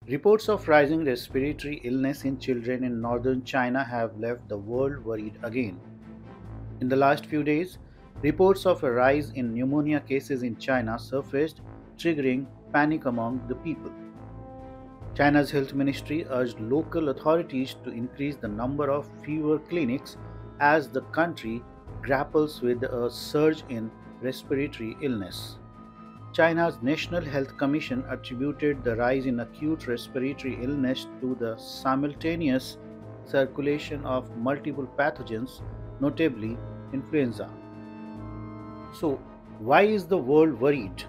Reports of rising respiratory illness in children in northern China have left the world worried again. In the last few days, reports of a rise in pneumonia cases in China surfaced, triggering panic among the people. China's health ministry urged local authorities to increase the number of fever clinics as the country grapples with a surge in respiratory illness. China's National Health Commission attributed the rise in acute respiratory illness to the simultaneous circulation of multiple pathogens, notably influenza. So, why is the world worried?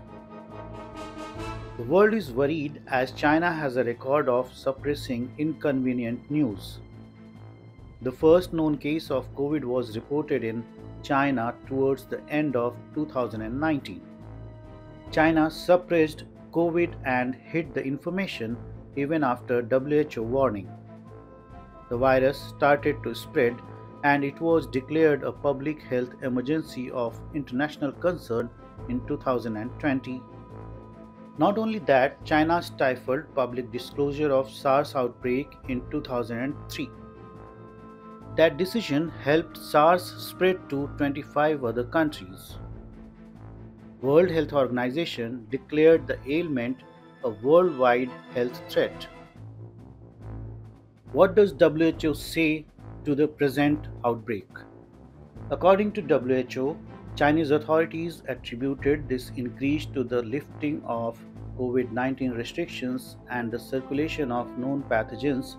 The world is worried as China has a record of suppressing inconvenient news. The first known case of COVID was reported in China towards the end of 2019. China suppressed COVID and hid the information even after WHO warning. The virus started to spread and it was declared a public health emergency of international concern in 2020. Not only that, China stifled public disclosure of SARS outbreak in 2003. That decision helped SARS spread to 25 other countries. World Health Organization declared the ailment a worldwide health threat. What does WHO say to the present outbreak? According to WHO, Chinese authorities attributed this increase to the lifting of COVID-19 restrictions and the circulation of known pathogens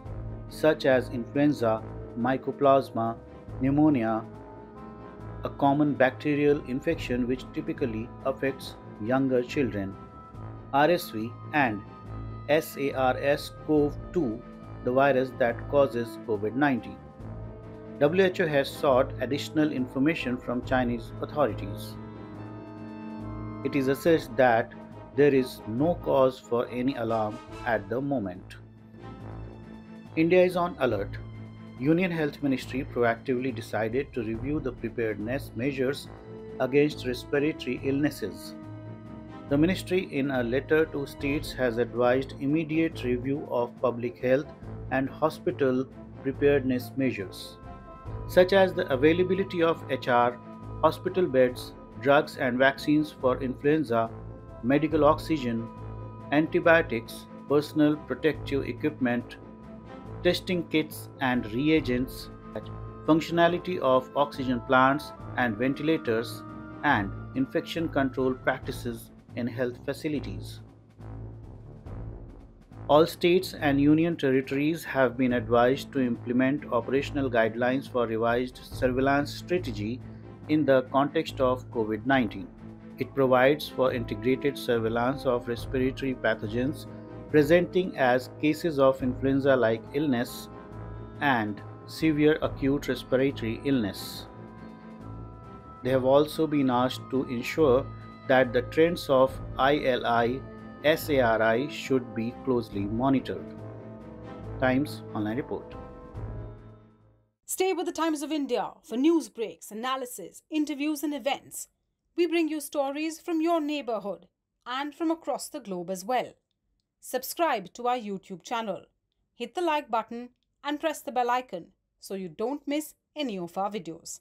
such as influenza, mycoplasma, pneumonia, a common bacterial infection which typically affects younger children, RSV, and SARS-CoV-2, the virus that causes COVID-19. WHO has sought additional information from Chinese authorities. It is assessed that there is no cause for any alarm at the moment. India is on alert. Union Health Ministry proactively decided to review the preparedness measures against respiratory illnesses. The ministry in a letter to states has advised immediate review of public health and hospital preparedness measures, such as the availability of HR, hospital beds, drugs and vaccines for influenza, medical oxygen, antibiotics, personal protective equipment, testing kits and reagents, functionality of oxygen plants and ventilators, and infection control practices in health facilities. All states and union territories have been advised to implement operational guidelines for revised surveillance strategy in the context of COVID-19. It provides for integrated surveillance of respiratory pathogens presenting as cases of influenza-like illness and severe acute respiratory illness. They have also been asked to ensure that the trends of ILI SARI should be closely monitored. Times Online Report. Stay with the Times of India for news breaks, analysis, interviews and events. We bring you stories from your neighborhood and from across the globe as well. Subscribe to our YouTube channel. Hit the like button and press the bell icon so you don't miss any of our videos.